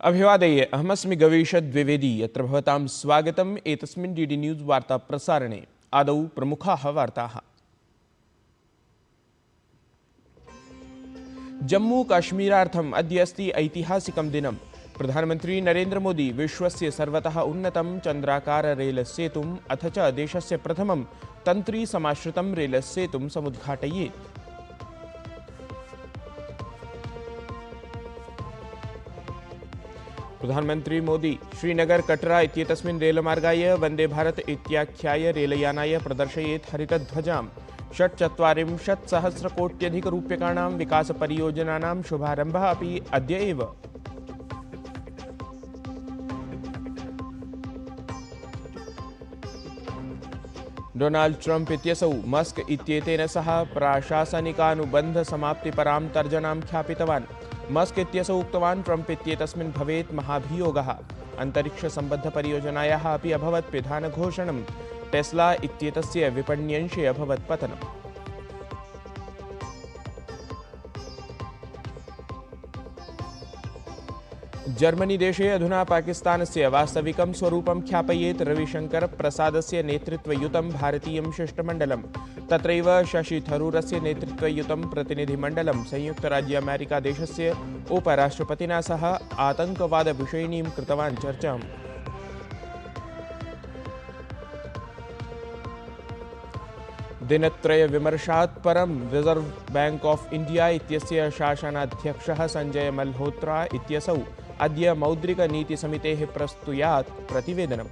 अभिवादये अहमस्मि गवेश द्विवेदी यत्र भवतां स्वागतम् एतस्मिन् डीडी न्यूज़ वार्ता प्रसारणे आदौ प्रमुखाः वार्ताः। जम्मू काश्मीरार्थम् अद्य अस्ति ऐतिहासिकं दिनं। प्रधानमन्त्री नरेन्द्र मोदी विश्वस्य सर्वतः उन्नतं चन्द्राकार रेल सेतुम् अथ च देशस्य प्रथमं तन्त्री समाश्रितं रेल सेतुं समुद्घाटयेत्। प्रधानमंत्री मोदी श्रीनगर कटरा इत्येतस्मिन् रेलमार्गाय वंदे भारत इत्याख्याय रेलयानाय प्रदर्शयेत् हरितध्वजाम्। 46 सहस्रकोट्यधिकरूप्यकाणां विकासपरियोजनानां शुभारम्भः अपि अद्य एव। डोनाल्ड ट्रम्प इत्यसौ मस्क इत्येतेन सह प्राशासनिकानुबन्धसमाप्तिपरां तर्जनां ख्यापितवान्। मस्क इत्यसौ उक्तवान् ट्रम्प इत्येतस्मिन् भवेत् महाभियोगः। अन्तरिक्षसम्बद्धपरियोजनायाः अपि अभवत् पिधानघोषणम्। टेस्ला इत्येतस्य विपण्यंशे अभवत् पतनम्। जर्मनी देशे अधुना पाकिस्तानस्य वास्तविकं स्वरूपं ख्यापयेत् रविशंकर प्रसादस्य नेतृत्वयुतं भारतीयं शिष्टमण्डलं। तत्रैव शशि थरूरस्य नेतृत्वयुतं प्रतिनिधिमण्डलं संयुक्तराज्य अमेरिका देशस्य उपराष्ट्रपतिना सह आतङ्कवादविषयिणीं कृतवान् चर्चाम्। दिनत्रय विमर्शात् परं रिजर्व बैंक ऑफ इंडिया इत्यस्य शासनाध्यक्षः संजय मल्होत्रा इत्यसौ अद्य मौद्रिकनीतिसमितेः प्रस्तुयात् प्रतिवेदनम्।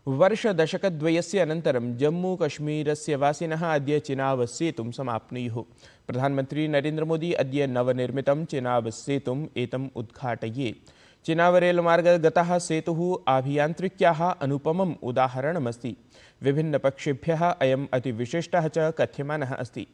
वर्षदशकद्वयस्य अनन्तरं जम्मूकश्मीरस्य वासिनः अद्य चिनाब सेतुं समाप्नुयुः। प्रधानमन्त्री नरेन्द्र मोदी अद्य नवनिर्मितं चिनाब सेतुम् एतम् उद्घाटयेत्। चिनाब रेलमार्गगतः सेतुः आभियान्त्रिक्याः अनुपमम् उदाहरणमस्ति। विभिन्नपक्षेभ्यः अयम् अतिविशिष्टः च कथ्यमानः अस्ति।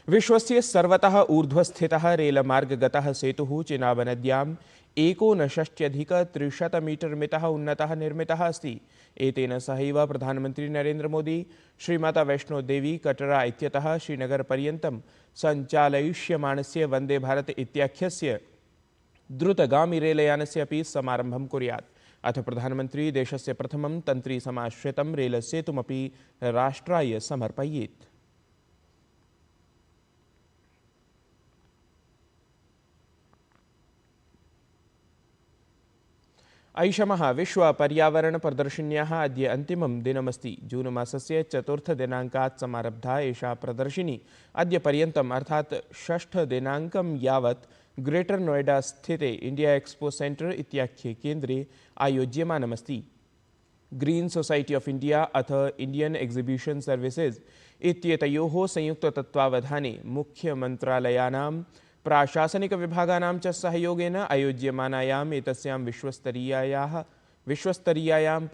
विश्वस्य सर्वतः ऊर्ध्वस्थितः रेलमार्गगतः सेतुः चिनाबनद्याम् 69,300 मीटर मितः उन्नतः निर्मितः अस्ति। एतेन सहैव प्रधानमन्त्री नरेन्द्र मोदी श्रीमाता वैष्णोदेवी कटरा इत्यतः श्रीनगरपर्यन्तं सञ्चालयिष्यमाणस्य वन्दे भारत इत्याख्यस्य द्रुतगामी रेलयानस्य अपि समारम्भं कुर्यात्। अथ प्रधानमन्त्री देशस्य प्रथमं तन्त्री समाश्रितं रेलसेतुमपि राष्ट्राय समर्पयेत्। ऐषमः विश्व पर्यावरण प्रदर्शिन्याः अद्य अन्तिमं दिनमस्ति। जून मासस्य 4 दिनाङ्कात् समारब्धा एषा प्रदर्शिनी अद्य पर्यन्तम् अर्थात् 6 दिनाङ्कं यावत् ग्रेटर नोएडा स्थिते इंडिया एक्सपो सेंटर इत्याख्ये केन्द्रे आयोज्यमानमस्ति। ग्रीन सोसाइटी ऑफ इंडिया अथ इंडियन एग्जिबिशन सर्विसेज इत्येतयोः संयुक्ततत्त्वावधाने मुख्यमन्त्रालयानां प्राशासनिकविभागानां च सहयोगेन आयोज्यमानायाम् एतस्यां विश्वस्तरीयायां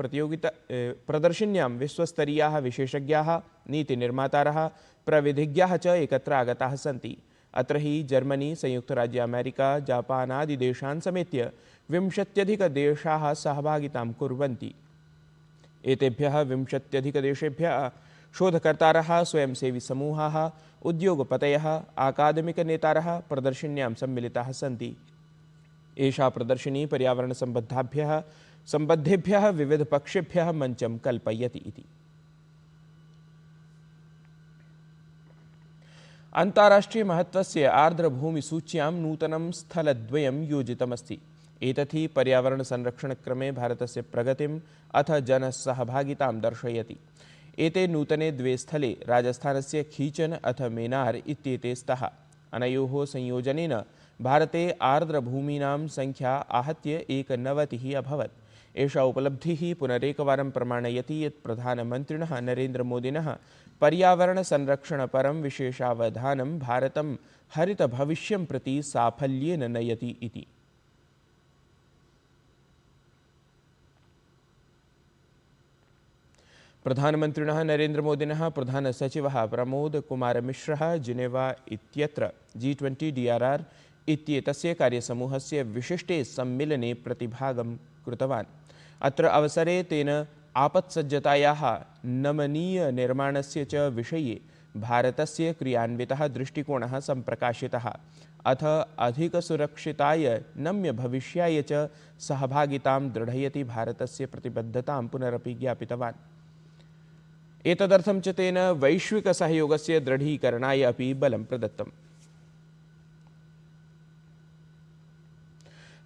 प्रदर्शिन्यां विश्वस्तरीयाः विशेषज्ञाः, नीतिनिर्मातारः, प्रविधिज्ञाः च एकत्र आगताः सन्ति। अत्र हि जर्मनी, संयुक्तराज्य अमेरिका, जापानादिदेशान् समेत्य 20 सहभागितां कुर्वन्ति। एतेभ्यः 20 शोधकर्तारः, स्वयंसेवी समूहाः, उद्योगपतयः, आकादमिकनेतारः प्रदर्शिन्यां सम्मिलिताः सन्ति। एषा प्रदर्शिनी पर्यावरणसम्बद्धेभ्यः विविधपक्षेभ्यः मञ्चं कल्पयति इति। अन्ताराष्ट्रीय महत्वस्य आर्द्रभूमिसूच्यां नूतनं स्थलद्वयं योजितमस्ति। एतत् हि पर्यावरणसंरक्षणक्रमे भारतस्य प्रगतिम् अथ जनसहभागितां दर्शयति। एते नूतने द्वे स्थले राजस्थानस्य खीचन अथ मेनार इत्येते स्तः। अनयोः संयोजनेन भारते आर्द्रभूमीनां संख्या आहत्य 91 अभवत्। एषा उपलब्धिः पुनरेकवारं प्रमाणयति यत् प्रधानमन्त्रिणः नरेन्द्रमोदिनः पर्यावरणसंरक्षणपरं विशेषावधानं भारतं हरितभविष्यं प्रति साफल्येन नयति इति। प्रधानमन्त्रिणः नरेन्द्रमोदिनः प्रधानसचिवः प्रमोद कुमार मिश्रः जिनेवा इत्यत्र G20 DRR इत्येतस्य कार्यसमूहस्य विशिष्टे सम्मेलने प्रतिभागं कृतवान्। अत्र अवसरे तेन आपत्सज्जतायाः नमनीयनिर्माणस्य च विषये भारतस्य क्रियान्वितः दृष्टिकोणः सम्प्रकाशितः। अथ अधिकसुरक्षिताय नम्यभविष्याय च सहभागितां दृढयति भारतस्य प्रतिबद्धतां पुनरपि ज्ञापितवान्। एतदर्थं च तेन वैश्विकसहयोगस्य दृढीकरणाय अपि बलं प्रदत्तम्।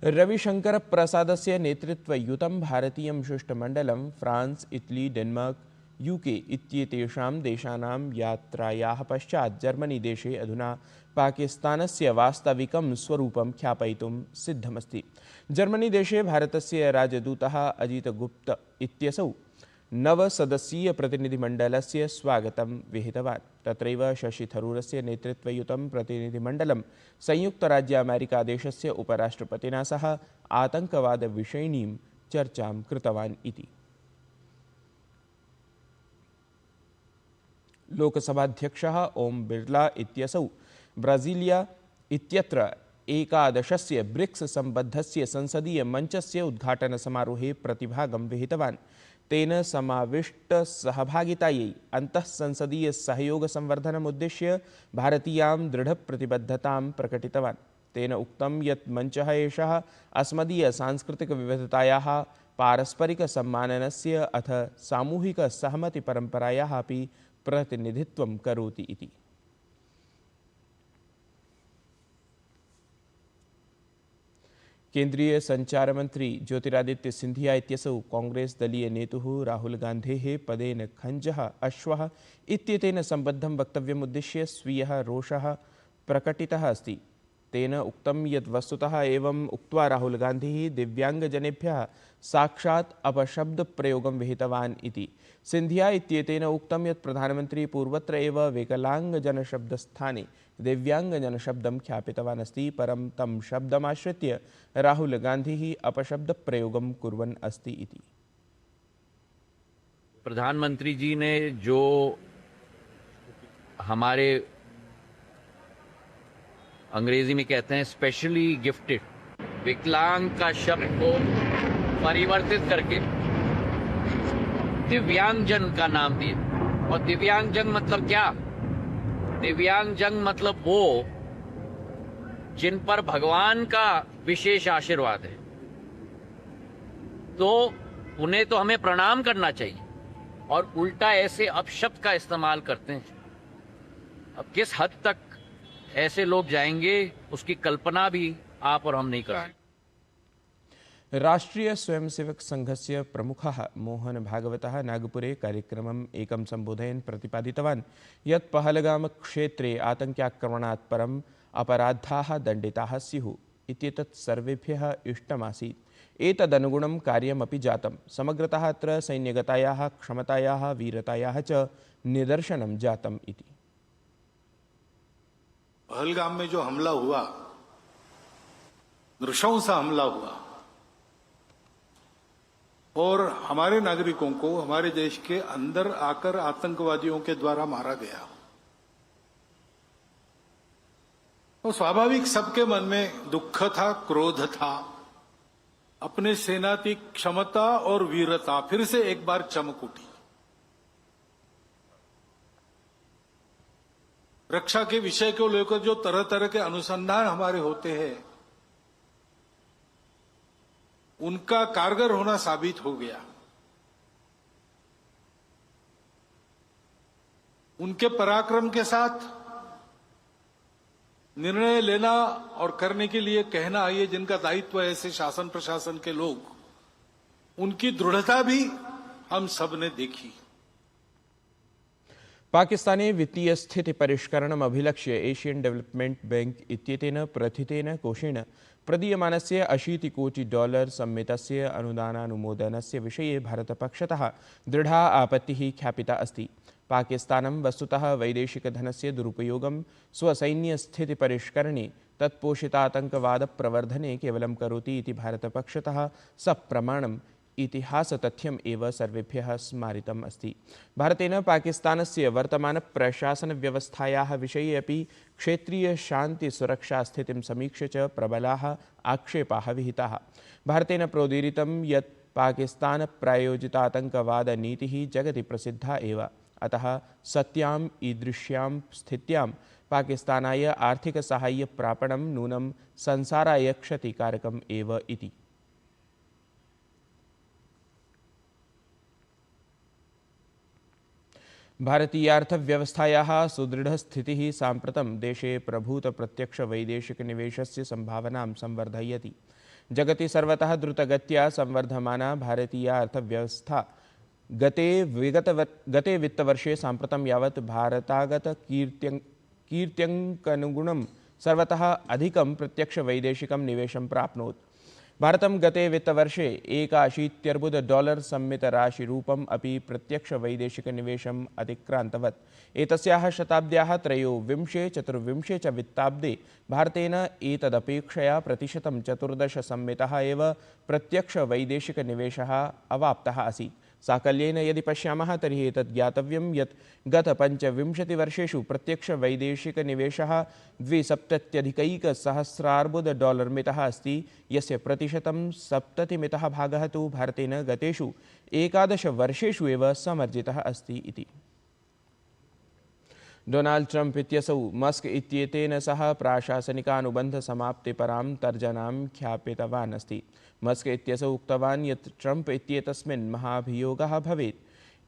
रविशङ्करप्रसादस्य नेतृत्वयुतं भारतीयं शिष्टमण्डलं फ्रान्स्, इटली, डेन्मार्क, यूके इत्येतेषां देशानां यात्रायाः पश्चात् जर्मनीदेशे अधुना पाकिस्तानस्य वास्तविकं स्वरूपं ख्यापयितुं सिद्धमस्ति। जर्मनीदेशे भारतस्य राजदूतः अजितगुप्त इत्यसौ नवसदस्यीयप्रतिनिधिमण्डलस्य स्वागतं विहितवान्। तत्रैव शशिथरूरस्य नेतृत्वयुतं प्रतिनिधिमण्डलं संयुक्तराज्यामेरिकादेशस्य उपराष्ट्रपतिना सह आतङ्कवादविषयिणीं चर्चां कृतवान् इति। लोकसभाध्यक्षः ओम बिरला इत्यसौ ब्राजीलिया इत्यत्र एकादशस्य ब्रिक्स सम्बद्धस्य संसदीय मञ्चस्य उद्घाटनसमारोहे प्रतिभागं विहितवान्। तेन समाविष्टसहभागितायै अन्तःसंसदीयसहयोगसंवर्धनमुद्दिश्य भारतीयां दृढप्रतिबद्धतां प्रकटितवान्। तेन उक्तं यत् मञ्चः एषः अस्मदीयसांस्कृतिकविविधतायाः, पारस्परिकसम्माननस्य अथ सामूहिकसहमतिपरम्परायाः अपि प्रतिनिधित्वं करोति इति। केन्द्रीय संचारमंत्री ज्योतिरादित्य सिंधिया इत्यसौ कांग्रेस दलीय नेतुः राहुल गान्धेः पदेन खञ्जः अश्वः इत्येतेन सम्बद्धं वक्तव्यमुद्दिश्य स्वीयः रोषः प्रकटितः अस्ति। तेन उक्तं यत् वस्तुतः एवम् उक्त्वा राहुल गान्धी दिव्यांगजनेभ्यः साक्षात् अपशब्दप्रयोगं विहितवान् इति। सिंधिया इत्येतेन उक्तं यत् प्रधानमन्त्री पूर्वत्र एव विकलाङ्गजनशब्दस्थाने दिव्यांगजनशब्दं ख्यापितवान् अस्ति, परं तं शब्दमाश्रित्य राहुल गान्धी अपशब्दप्रयोगं कुर्वन् अस्ति इति। प्रधानमंत्री जी ने जो हमारे अंग्रेजी में कहते हैं स्पेशली गिफ्टेड विकलांग का शब्द को परिवर्तित करके दिव्यांगजन का नाम दिए। और दिव्यांगजन मतलब क्या? दिव्यांगजन मतलब वो जिन पर भगवान का विशेष आशीर्वाद है, तो उन्हें तो हमें प्रणाम करना चाहिए, और उल्टा ऐसे अपशब्द का इस्तेमाल करते हैं। अब किस हद तक ऐसे लोग जाएंगे उसकी कल्पना भी आप और हम नहीं कर सकते। राष्ट्रीय स्वयंसेवक संघस्य प्रमुखः मोहन भागवतः नागपुरे कार्यक्रमम् एकं सम्बोधयन् प्रतिपादितवान् यत् पहलगाम क्षेत्रे आतङ्क्याक्रमणात् परम् अपराधाः दण्डिताः स्युः इत्येतत् सर्वेभ्यः इष्टमासीत्। एतदनुगुणं कार्यमपि जातं। समग्रतः अत्र सैन्यगतायाः क्षमतायाः वीरतायाः च निदर्शनं जातम् इति। पहलगाम में जो हमला हुआ, नृशंस हमला हुआ, और हमारे नागरिकों को हमारे देश के अंदर आकर आतंकवादियों के द्वारा मारा गया, तो स्वाभाविक सबके मन में दुख था, क्रोध था। अपने सेना की क्षमता और वीरता फिर से एक बार चमक उठी। रक्षा के विषय को लेकर जो तरह तरह के अनुसंधान हमारे होते हैं, उनका कारगर होना साबित हो गया। उनके पराक्रम के साथ निर्णय लेना और करने के लिए कहना, ये जिनका दायित्व है ऐसे शासन प्रशासन के लोग, उनकी दृढ़ता भी हम सब ने देखी। पाकिस्ताने वित्तीय स्थिति परिष्करणम् अभिलक्ष्य एशियन डेवलपमेंट बैंक इत्येतेन प्रथितेन कोषेण प्रदीयमानस्य $80 सम्मितस्य अनुदानानुमोदनस्य विषये भारतपक्षतः दृढा आपत्तिः ख्यापिता अस्ति। पाकिस्तानं वस्तुतः वैदेशिकधनस्य दुरुपयोगं स्वसैन्यस्थितिपरिष्करणे तत्पोषितातङ्कवादप्रवर्धने केवलं करोति इति भारतपक्षतः सप्रमाणम् इतिहासतथ्यम् एव सर्वेभ्यः स्मारितम् अस्ति। भारतेन पाकिस्तानस्य वर्तमानप्रशासनव्यवस्थायाः विषये अपि क्षेत्रीयशान्तिसुरक्षास्थितिं समीक्ष्य च प्रबलाः आक्षेपाः विहिताः। भारतेन प्रोदीरितं यत् पाकिस्तानप्रायोजितातङ्कवादनीतिः जगति प्रसिद्धा एव। अतः सत्याम् ईदृश्यां स्थित्यां पाकिस्तानाय आर्थिकसाहाय्यप्रापणं नूनं संसाराय क्षतिकारकम् एव इति। भारतीयार्थव्यवस्थायाः सुदृढस्थितिः साम्प्रतं देशे प्रभूतप्रत्यक्षवैदेशिकनिवेशस्य सम्भावनां संवर्धयति। जगति सर्वतः द्रुतगत्या संवर्धमाना भारतीया अर्थव्यवस्था गते वित्तवर्षे साम्प्रतं यावत् भारतागतकीर्त्यङ्कनुगुणं सर्वतः अधिकं प्रत्यक्षवैदेशिकं निवेशं प्राप्नोत्। भारतं गते वित्तवर्षे $81 सम्मितराशिरूपम् अपि प्रत्यक्षवैदेशिकनिवेशम् अतिक्रान्तवत्। एतस्याः शताब्द्याः त्रयोविंशे चतुर्विंशे च वित्ताब्दे भारतेन एतदपेक्षया प्रतिशतं 14 सम्मितः एव प्रत्यक्षवैदेशिकनिवेशः अवाप्तः आसीत्। साकल्येन यदि पश्यामः तर्हि एतत् ज्ञातव्यं यत् गत 25 वर्षेषु प्रत्यक्षवैदेशिकनिवेशः $270,000 मितः अस्ति, यस्य प्रतिशतं 70 मितः भागः तु भारतेन गतेषु 11 वर्षेषु एव समर्जितः अस्ति इति। डोनाल्ड ट्रम्प इत्यसौ मस्क इत्येतेन सह प्राशासनिकानुबन्धसमाप्तिपरां तर्जनां ख्यापितवान् अस्ति। मस्क इत्यसौ उक्तवान् यत् ट्रम्प इत्येतस्मिन् महाभियोगः भवेत्।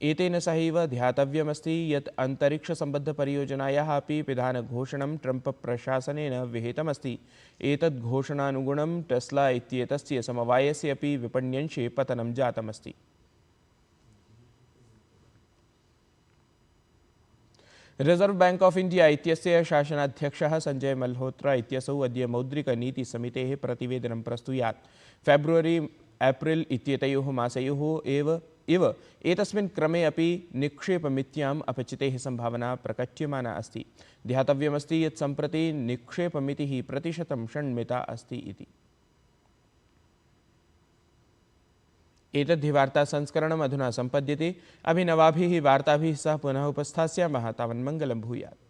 एतेन सहैव ध्यातव्यमस्ति यत् अन्तरिक्षसम्बद्धपरियोजनायाः अपि पिधानघोषणं ट्रम्प प्रशासनेन विहितमस्ति। एतद्घोषणानुगुणं टेस्ला इत्येतस्य समवायस्य अपि विपण्यंशे पतनं जातमस्ति। रिजर्व बैंक ऑफ इंडिया इत्यस्य शासनाध्यक्षः संजय मल्होत्रा इत्यसौ अद्य मौद्रिकनीतिसमितेः प्रतिवेदनं प्रस्तुयात्। फेब्रुवरी एप्रिल इत्येतयोः मासयोः इव एतस्मिन् क्रमे अपि निक्षेपमित्याम् अपचितेः सम्भावना प्रकट्यमाना अस्ति। ध्यातव्यमस्ति यत् सम्प्रति निक्षेपमितिः प्रतिशतं षण्मिता अस्ति इति। एतद्धि वार्ता संस्करणम् अधुना सम्पद्यते। अभिनवाभिः वार्ताभिः सह पुनः उपस्थास्यामः। तावन्मङ्गलं भूयात्।